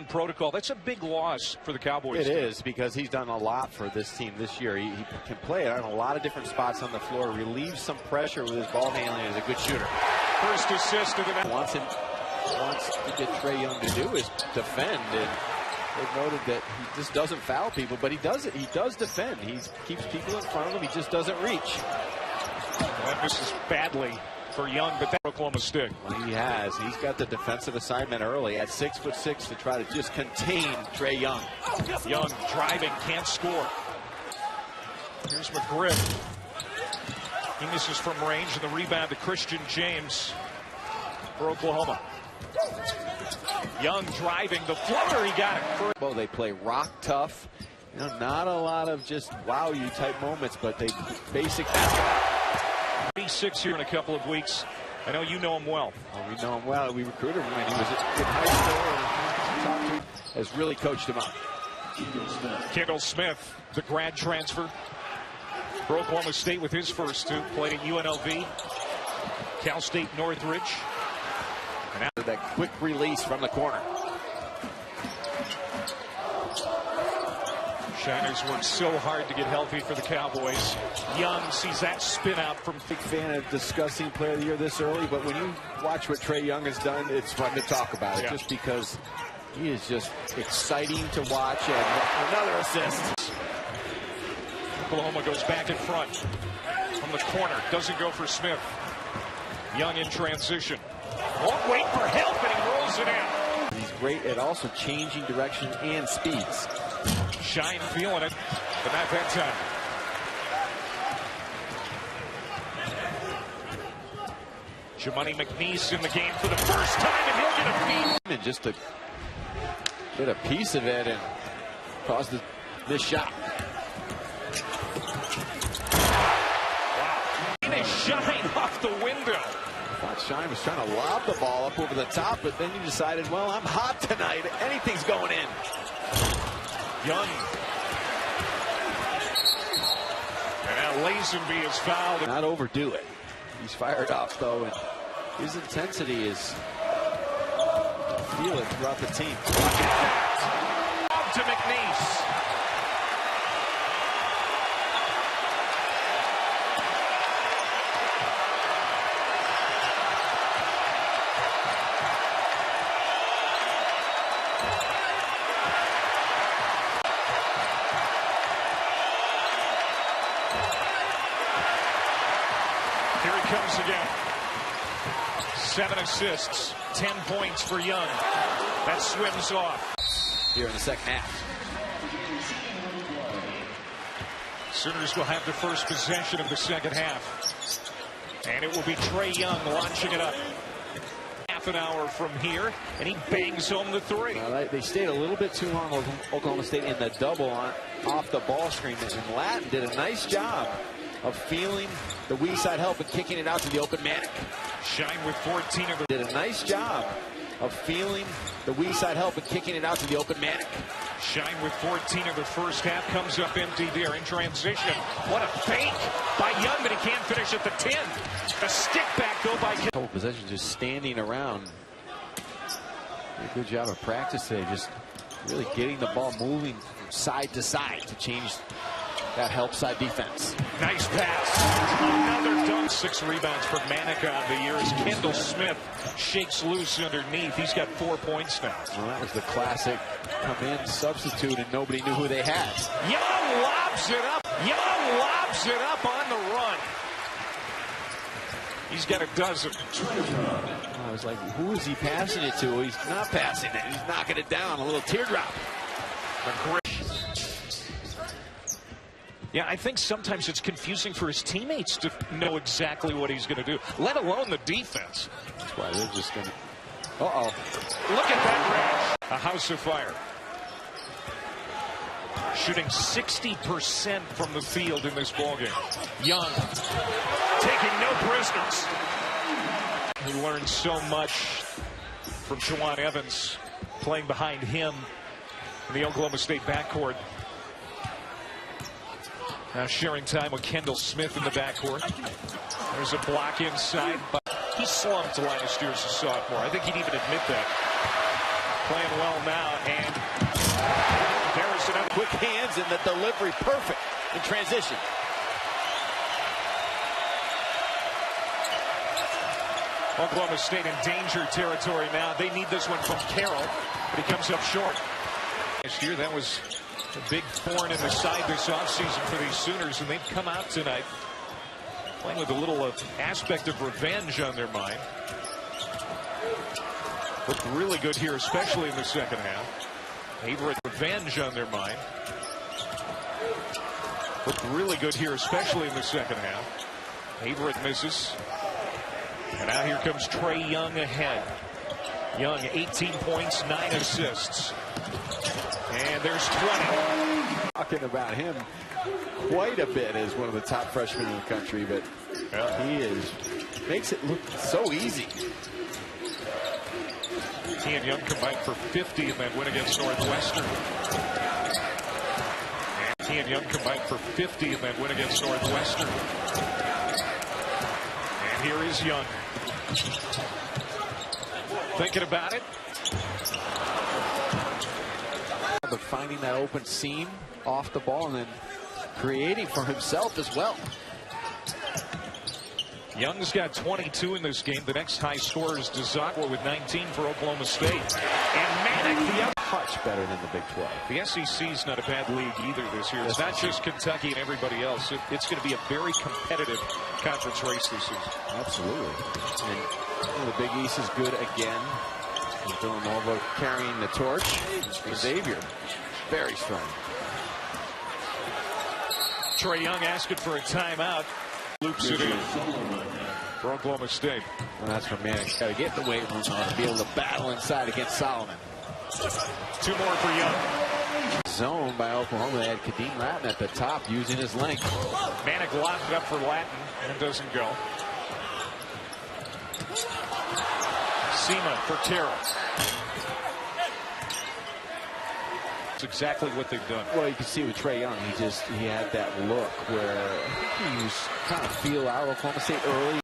Protocol. That's a big loss for the Cowboys. It is, because he's done a lot for this team this year. He can play it on a lot of different spots on the floor, relieves some pressure with his ball handling. He's a good shooter. First assist to the wants to get Trae Young to do is defend, and they've noted that he just doesn't foul people, but he does it. He does defend. He keeps people in front of him. He just doesn't reach. Well, this is badly for Young, but that Oklahoma stick. Well, he has. He's got the defensive assignment early at 6'6" to try to just contain Trae Young. Young driving, can't score. Here's McGriff. He misses from range, and the rebound to Christian James for Oklahoma. Young driving the floater. He got it. Well, they play rock tough. You know, not a lot of just wow you type moments, but they basic basketball. 36 here in a couple of weeks. I know you know him well. Well, we know him well. We recruited him when he was in high school, and has really coached him up. Kendall Smith, the grad transfer for Oklahoma State with his first two. Played at UNLV, Cal State Northridge. And after that quick release from the corner. Shiners worked so hard to get healthy for the Cowboys. Young sees that spin out from. Big fan of discussing Player of the Year this early, but when you watch what Trae Young has done, it's fun to talk about it, just because he is just exciting to watch. And another assist. Oklahoma goes back in front from the corner. Doesn't go for Smith. Young in transition. Won't wait for help, and he rolls it in. He's great at also changing direction and speeds. Shine feeling it, but not that time. Jamani McNeese in the game for the first time, and he'll get a feed. And just to get a piece of it and cause this shot. Wow. And a Shine off the window. I thought Shine was trying to lob the ball up over the top, but then he decided, well, I'm hot tonight. Anything's going in. Young. And now Lazenby is fouled. Not overdo it. He's fired up, though, and his intensity is feel it throughout the team. Look at that. Up to McNeese. Here he comes again. 7 assists, 10 points for Young. That swims off. Here in the second half. Sooners will have the first possession of the second half. And it will be Trae Young launching it up. Half an hour from here, and he bangs home the three. They stayed a little bit too long, Oklahoma State, in the double off the ball screen. And Latin did a nice job of feeling the weak side help and kicking it out to the open Manic. Shine with 14 of the. Did a nice job of feeling the weak side help and kicking it out to the open Manic. Shine with 14 of the first half, comes up empty there in transition. What a fake by Young, but he can't finish at the 10. A stick back though by. Whole possession just standing around. Did a good job of practice today, just really getting the ball moving from side to side to change that help side defense. Nice pass. Another dunk. 6 rebounds for Manic on the year as Kendall Smith shakes loose underneath. He's got 4 points now. Well, that was the classic come in, substitute, and nobody knew who they had. Young lobs it up. Young lobs it up on the run. He's got a dozen. I was like, who is he passing it to? He's not passing it. He's knocking it down. A little teardrop. Yeah, I think sometimes it's confusing for his teammates to know exactly what he's going to do, let alone the defense. That's why they're just going to. Uh-oh. Look at that crash. A house of fire. Shooting 60% from the field in this ballgame. Young taking no prisoners. He learned so much from Juwan Evans playing behind him in the Oklahoma State backcourt. Now sharing time with Kendall Smith in the backcourt. There's a block inside, but he slumped last year as a sophomore. I think he'd even admit that. playing well now, and there's another quick hands and the delivery perfect in transition. Oklahoma State in danger territory now. They need this one from Carroll, but he comes up short. Last year, that was a big thorn in the side this offseason for these Sooners, and they've come out tonight playing with a little aspect of revenge on their mind. Looked really good here, especially in the second half. Averett, revenge on their mind. Looked really good here, especially in the second half. Averett misses. And now here comes Trae Young ahead. Young, 18 points, 9 assists. And there's 20. Talking about him quite a bit as one of the top freshmen in the country, but he makes it look so easy. He and Young combined for 50 in that win against Northwestern. And he and Young combined for 50 in that win against Northwestern. And here is Young. Thinking about it. But finding that open seam off the ball and then creating for himself as well. Young's got 22 in this game. The next high scorer is DeZagua with 19 for Oklahoma State. And Manick, the much better than the Big 12. The SEC's not a bad league either this year. It's not just Kentucky and everybody else. It's going to be a very competitive conference race this season. Absolutely. And the Big East is good again. Villanova carrying the torch. Xavier, very strong. Trae Young asking for a timeout. Loops it in for Oklahoma State. Well, that's for Manick. Got to get the weight room on to be able to battle inside against Solomon. 2 more for Young. Zone by Oklahoma. They had Kadeem Latin at the top using his length. Manick locked it up for Latin and it doesn't go. Sema for Carroll. That's exactly what they've done. Well, you can see with Trae Young, he had that look where he was trying to feel out Oklahoma State early.